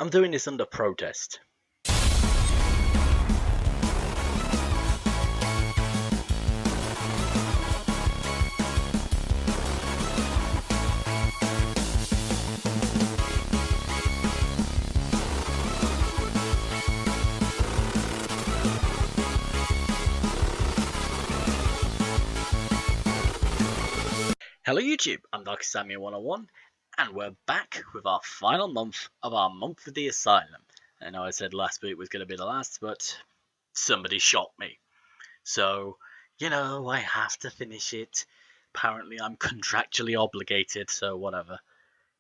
I'm doing this under protest. Hello YouTube, I'm Darkest101, and we're back with our final month of our Month With The Asylum. I know I said last week was going to be the last, but somebody shot me. So, I have to finish it. Apparently I'm contractually obligated, so whatever.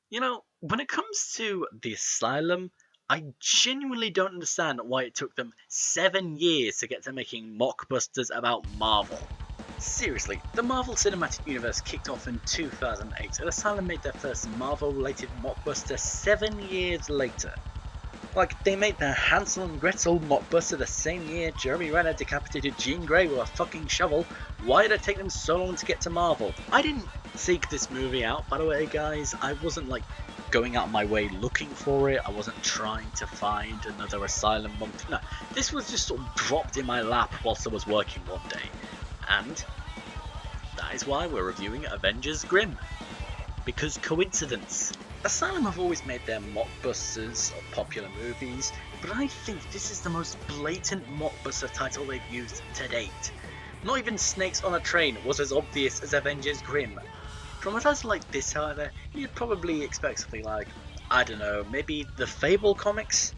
When it comes to The Asylum, I genuinely don't understand why it took them 7 years to get to making mockbusters about Marvel. Seriously, the Marvel Cinematic Universe kicked off in 2008, and Asylum made their first Marvel-related mockbuster 7 years later. They made their Hansel and Gretel mockbuster the same year Jeremy Renner decapitated Jean Grey with a fucking shovel. Why did it take them so long to get to Marvel? I didn't seek this movie out, by the way, guys. I wasn't, going out my way looking for it. I wasn't trying to find another Asylum month. No, this was just sort of dropped in my lap whilst I was working one day. And that is why we're reviewing Avengers Grimm. Because coincidence. Asylum have always made their mockbusters of popular movies, but I think this is the most blatant mockbuster title they've used to date. Not even Snakes on a Train was as obvious as Avengers Grimm. From a title like this, however, you'd probably expect something like, I don't know, maybe the Fable comics?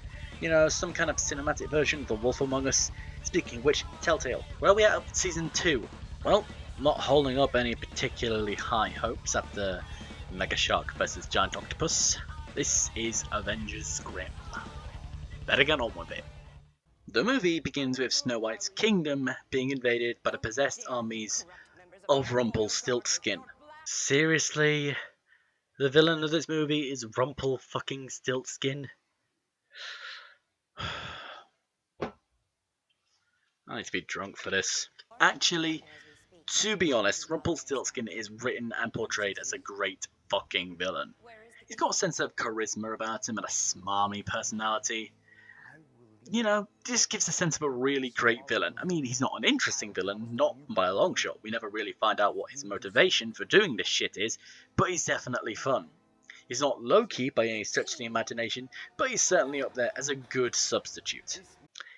Some kind of cinematic version of The Wolf Among Us. Speaking of which, Telltale, where are we at with Season 2? Well, not holding up any particularly high hopes after Mega Shark vs Giant Octopus. This is Avengers Grimm. Better get on with it. The movie begins with Snow White's kingdom being invaded by the possessed armies of Rumpelstiltskin. Seriously? The villain of this movie is Rumpel-fucking-Stiltskin? I need to be drunk for this. Actually, to be honest, Rumpelstiltskin is written and portrayed as a great fucking villain. He's got a sense of charisma about him and a smarmy personality. This gives a sense of a really great villain. I mean, he's not an interesting villain, not by a long shot. We never really find out what his motivation for doing this shit is, but he's definitely fun. He's not low-key by any stretch of the imagination, but he's certainly up there as a good substitute.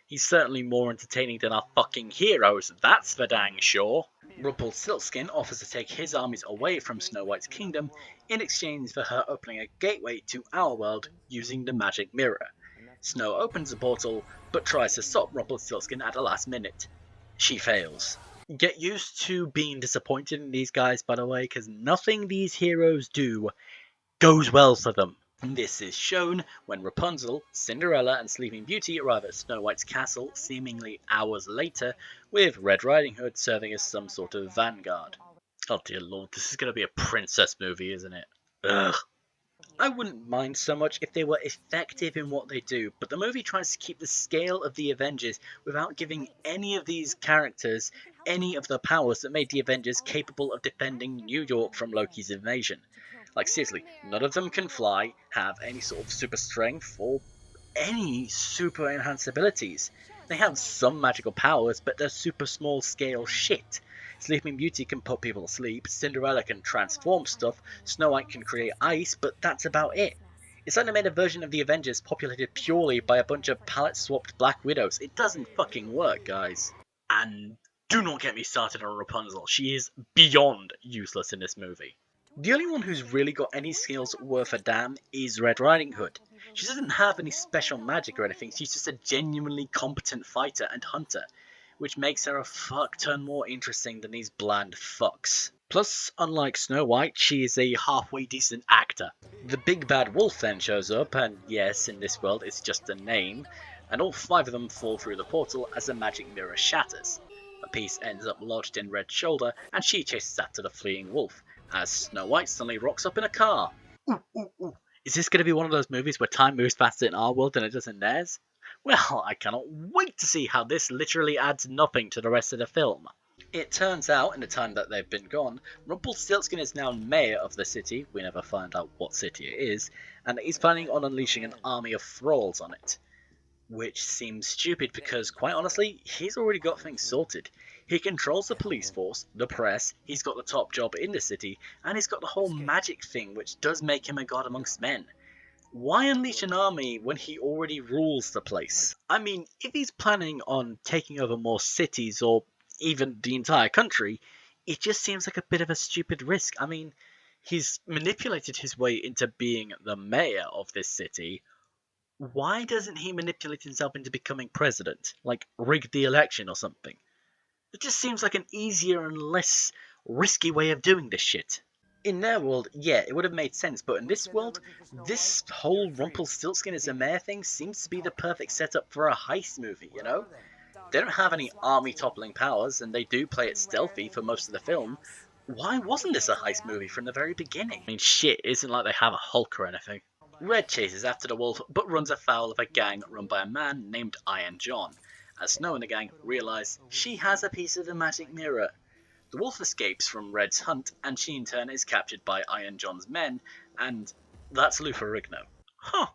He's certainly more entertaining than our fucking heroes, that's for dang sure. Rumpelstiltskin offers to take his armies away from Snow White's kingdom in exchange for her opening a gateway to our world using the magic mirror. Snow opens the portal, but tries to stop Rumpelstiltskin at the last minute. She fails. Get used to being disappointed in these guys, by the way, because nothing these heroes do goes well for them. This is shown when Rapunzel, Cinderella and Sleeping Beauty arrive at Snow White's castle seemingly hours later, with Red Riding Hood serving as some sort of vanguard. Oh dear lord, this is going to be a princess movie, isn't it? Ugh. I wouldn't mind so much if they were effective in what they do, but the movie tries to keep the scale of the Avengers without giving any of these characters any of the powers that made the Avengers capable of defending New York from Loki's invasion. Seriously, none of them can fly, have any sort of super strength, or any super enhanced abilities. They have some magical powers, but they're super small scale shit. Sleeping Beauty can put people to sleep, Cinderella can transform stuff, Snow White can create ice, but that's about it. It's like they made a version of the Avengers populated purely by a bunch of palette-swapped Black Widows. It doesn't fucking work, guys. And do not get me started on Rapunzel. She is beyond useless in this movie. The only one who's really got any skills worth a damn is Red Riding Hood. She doesn't have any special magic or anything, she's just a genuinely competent fighter and hunter, which makes her a fuck ton more interesting than these bland fucks. Plus, unlike Snow White, she is a halfway decent actor. The big bad wolf then shows up, and yes, in this world it's just a name, and all 5 of them fall through the portal as the magic mirror shatters. A piece ends up lodged in Red's shoulder, and she chases after the fleeing wolf, as Snow White suddenly rocks up in a car. Ooh, ooh, ooh. Is this going to be one of those movies where time moves faster in our world than it does in theirs? Well, I cannot wait to see how this literally adds nothing to the rest of the film. It turns out, in the time that they've been gone, Rumpelstiltskin is now mayor of the city, we never find out what city it is, and he's planning on unleashing an army of thralls on it. Which seems stupid because, quite honestly, he's already got things sorted. He controls the police force, the press, he's got the top job in the city, and he's got the whole magic thing which does make him a god amongst men. Why unleash an army when he already rules the place? I mean, if he's planning on taking over more cities or even the entire country, it just seems like a bit of a stupid risk. I mean, he's manipulated his way into being the mayor of this city. Why doesn't he manipulate himself into becoming president? Like, rig the election or something? It just seems like an easier and less risky way of doing this shit. In their world, yeah, it would have made sense, but in this world, this whole Rumpelstiltskin as a mayor thing seems to be the perfect setup for a heist movie, you know? They don't have any army-toppling powers, and they do play it stealthy for most of the film. Why wasn't this a heist movie from the very beginning? I mean, shit, it isn't like they have a Hulk or anything. Red chases after the wolf, but runs afoul of a gang run by a man named Iron John, as Snow and the gang realise she has a piece of the magic mirror. The wolf escapes from Red's hunt, and she in turn is captured by Iron John's men, and that's Luthorigno. Huh.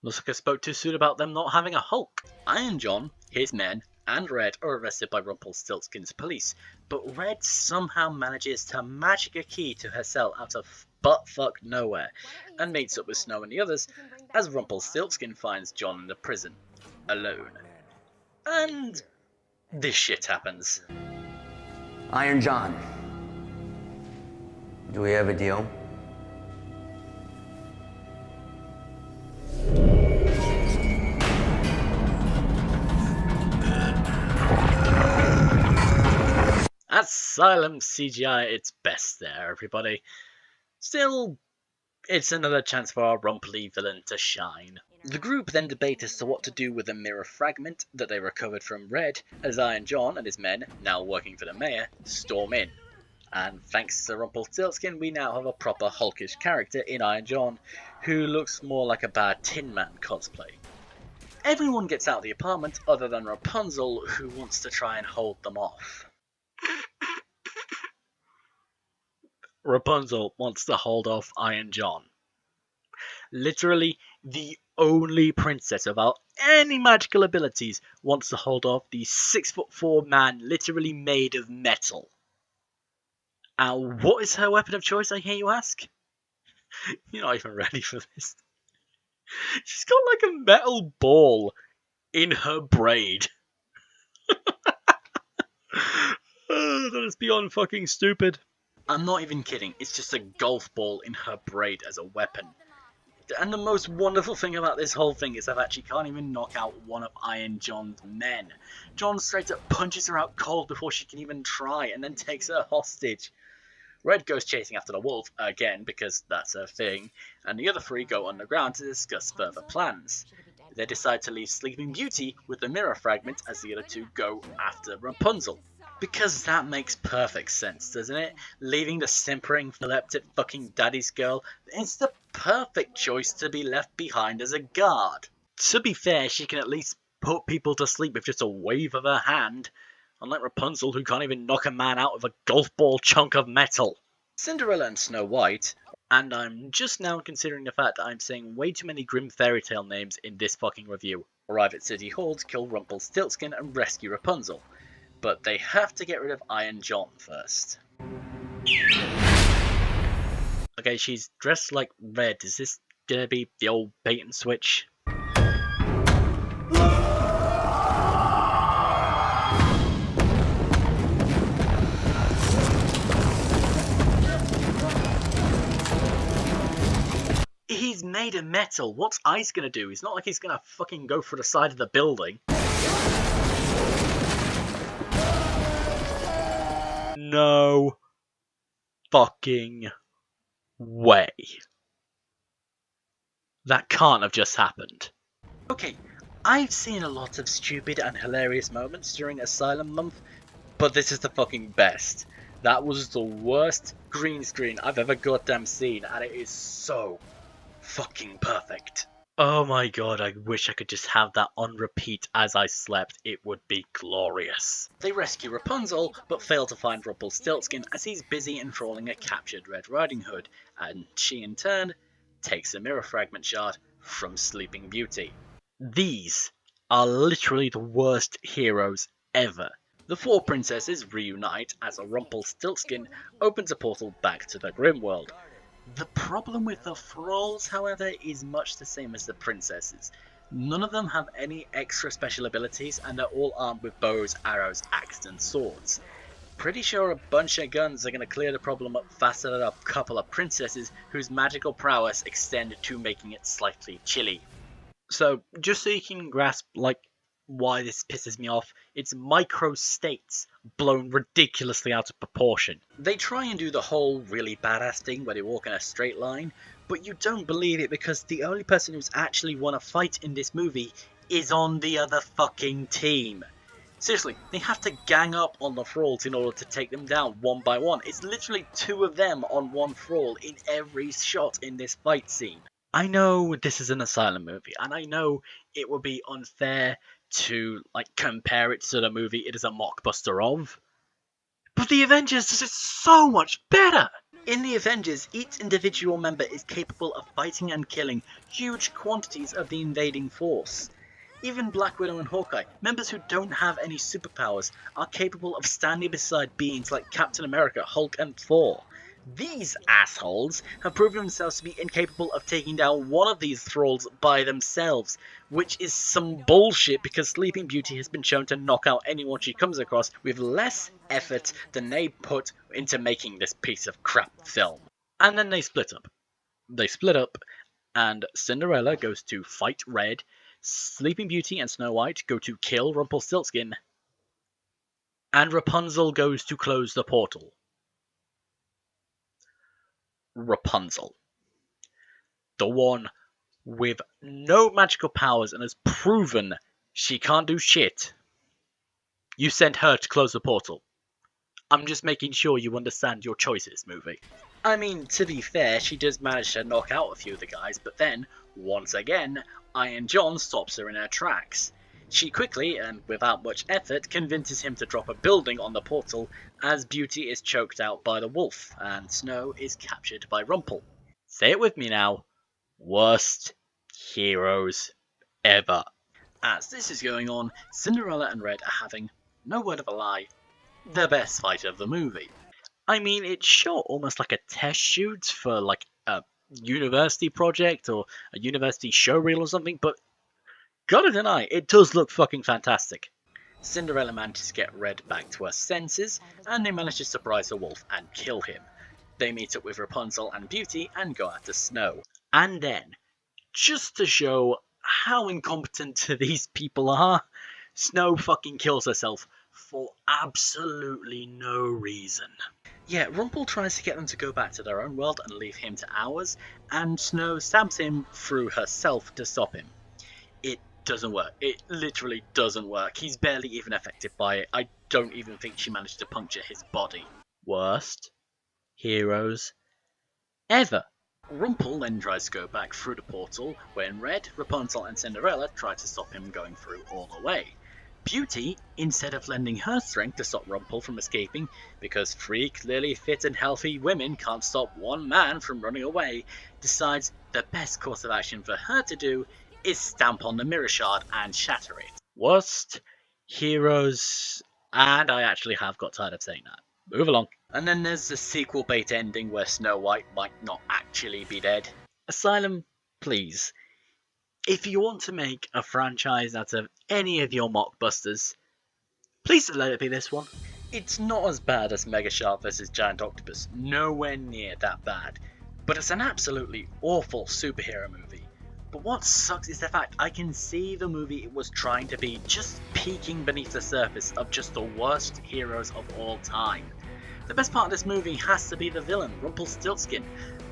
Looks like I spoke too soon about them not having a Hulk. Iron John, his men, and Red are arrested by Rumpelstiltskin's police, but Red somehow manages to magic a key to her cell out of buttfuck nowhere, and meets up with Snow and the others, as Rumpelstiltskin finds John in the prison, alone. And this shit happens. Iron John, do we have a deal? Asylum CGI at its best there, everybody. Still, it's another chance for our Rumpley villain to shine. The group then debate as to what to do with the mirror fragment that they recovered from Red, as Iron John and his men, now working for the mayor, storm in. And thanks to Rumpelstiltskin, we now have a proper hulkish character in Iron John, who looks more like a bad Tin Man cosplay. Everyone gets out of the apartment other than Rapunzel, who wants to try and hold them off. Rapunzel wants to hold off Iron John. Literally, the only princess without any magical abilities wants to hold off the 6'4" man literally made of metal. And what is her weapon of choice, I hear you ask? You're not even ready for this. She's got like a metal ball in her braid. That is beyond fucking stupid. I'm not even kidding, it's just a golf ball in her braid as a weapon. And the most wonderful thing about this whole thing is that she can't even knock out one of Iron John's men. John straight up punches her out cold before she can even try, and then takes her hostage. Red goes chasing after the wolf, again, because that's her thing, and the other three go underground to discuss further plans. They decide to leave Sleeping Beauty with the mirror fragment as the other two go after Rapunzel. Because that makes perfect sense, doesn't it? Leaving the simpering, epileptic fucking daddy's girl is the perfect choice to be left behind as a guard. To be fair, she can at least put people to sleep with just a wave of her hand. Unlike Rapunzel, who can't even knock a man out with a golf ball chunk of metal. Cinderella and Snow White, and I'm just now considering the fact that I'm saying way too many Grimm fairy tale names in this fucking review, arrive at City Hall to kill Rumpelstiltskin and rescue Rapunzel. But they have to get rid of Iron John first. Okay, she's dressed like Red. Is this gonna be the old bait and switch? He's made of metal. What's Ice gonna do? It's not like he's gonna fucking go for the side of the building. No fucking way. That can't have just happened. Okay, I've seen a lot of stupid and hilarious moments during Asylum Month, but this is the fucking best. That was the worst green screen I've ever goddamn seen, and it is so fucking perfect. Oh my god, I wish I could just have that on repeat as I slept. It would be glorious. They rescue Rapunzel, but fail to find Rumpelstiltskin as he's busy enthralling a captured Red Riding Hood, and she in turn takes a mirror fragment shard from Sleeping Beauty. These are literally the worst heroes ever. The four princesses reunite as a Rumpelstiltskin opens a portal back to the Grimm world. The problem with the thralls, however, is much the same as the princesses. None of them have any extra special abilities and they're all armed with bows, arrows, axes and swords. Pretty sure a bunch of guns are going to clear the problem up faster than a couple of princesses whose magical prowess extended to making it slightly chilly. So, just so you can grasp, why this pisses me off, it's micro-states blown ridiculously out of proportion. They try and do the whole really badass thing where they walk in a straight line, but you don't believe it because the only person who's actually won a fight in this movie is on the other fucking team. Seriously, they have to gang up on the thralls in order to take them down one by one. It's literally two of them on one thrall in every shot in this fight scene. I know this is an Asylum movie, and I know it would be unfair to compare it to the movie it is a mockbuster of, but the Avengers is so much better. In the Avengers, each individual member is capable of fighting and killing huge quantities of the invading force. Even Black Widow and Hawkeye, members who don't have any superpowers, are capable of standing beside beings like Captain America, Hulk and Thor. These assholes have proven themselves to be incapable of taking down one of these thralls by themselves, which is some bullshit because Sleeping Beauty has been shown to knock out anyone she comes across with less effort than they put into making this piece of crap film. And then they split up. And Cinderella goes to fight Red, Sleeping Beauty and Snow White go to kill Rumpelstiltskin, and Rapunzel goes to close the portal. Rapunzel. The one with no magical powers and has proven she can't do shit. You sent her to close the portal. I'm just making sure you understand your choices, movie. I mean, to be fair, she does manage to knock out a few of the guys, but then, once again, Iron John stops her in her tracks. She quickly, and without much effort, convinces him to drop a building on the portal as Beauty is choked out by the wolf and Snow is captured by Rumpel. Say it with me now. Worst heroes ever. As this is going on, Cinderella and Red are having, no word of a lie, the best fight of the movie. I mean, it's shot almost like a test shoot for a university project or a university showreel or something, but gotta deny, it does look fucking fantastic. Cinderella manages to get Red back to her senses, and they manage to surprise the wolf and kill him. They meet up with Rapunzel and Beauty and go after Snow. And then, just to show how incompetent these people are, Snow fucking kills herself for absolutely no reason. Yeah, Rumpel tries to get them to go back to their own world and leave him to ours, and Snow stabs him through herself to stop him. It doesn't work. It literally doesn't work. He's barely even affected by it. I don't even think she managed to puncture his body. Worst heroes ever. Rumpel then tries to go back through the portal when Red, Rapunzel and Cinderella try to stop him going through all the way. Beauty, instead of lending her strength to stop Rumpel from escaping, because three clearly fit and healthy women can't stop one man from running away, decides the best course of action for her to do is stamp on the mirror shard and shatter it. Worst heroes, and I actually have got tired of saying that. Move along. And then there's the sequel bait ending where Snow White might not actually be dead. Asylum, please. If you want to make a franchise out of any of your mockbusters, please let it be this one. It's not as bad as Mega Shark vs Giant Octopus, nowhere near that bad, but it's an absolutely awful superhero movie. But what sucks is the fact I can see the movie it was trying to be just peeking beneath the surface of just the worst heroes of all time. The best part of this movie has to be the villain, Rumpelstiltskin.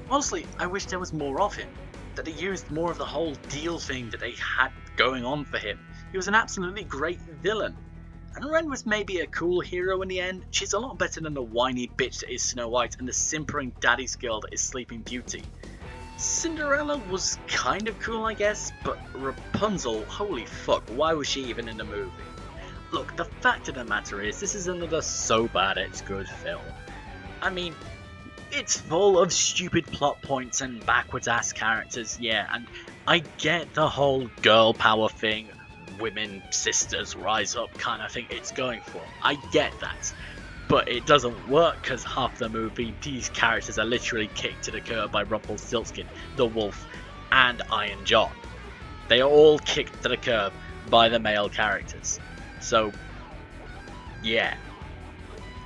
Honestly, I wish there was more of him, that they used more of the whole deal thing that they had going on for him. He was an absolutely great villain. And Ren was maybe a cool hero in the end. She's a lot better than the whiny bitch that is Snow White and the simpering daddy's girl that is Sleeping Beauty. Cinderella was kind of cool, I guess, but Rapunzel, holy fuck, why was she even in the movie? Look, the fact of the matter is, this is another so bad it's good film. I mean, it's full of stupid plot points and backwards ass characters, yeah, and I get the whole girl power thing, women, sisters, rise up kind of thing it's going for. I get that. But it doesn't work because half the movie, these characters are literally kicked to the curb by Rumpelstiltskin, the Wolf, and Iron John. They are all kicked to the curb by the male characters. So, yeah.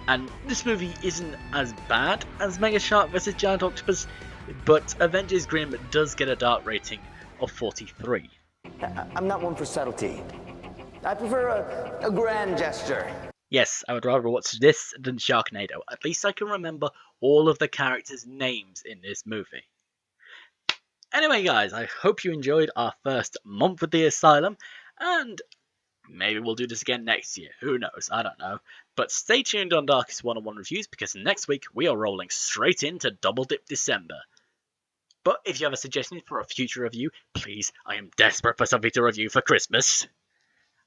And this movie isn't as bad as Mega Shark vs. Giant Octopus, but Avengers Grimm does get a dark rating of 43. I'm not one for subtlety. I prefer a grand gesture. Yes, I would rather watch this than Sharknado. At least I can remember all of the characters' names in this movie. Anyway guys, I hope you enjoyed our first Month With The Asylum, and maybe we'll do this again next year. Who knows? I don't know. But stay tuned on Darkest101 Reviews, because next week we are rolling straight into Double Dip December. But if you have a suggestion for a future review, please, I am desperate for something to review for Christmas.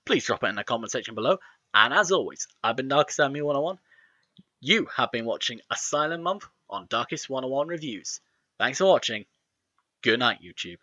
Please drop it in the comment section below. And as always, I've been Darkest101. You have been watching Asylum Month on Darkest101 Reviews. Thanks for watching. Good night, YouTube.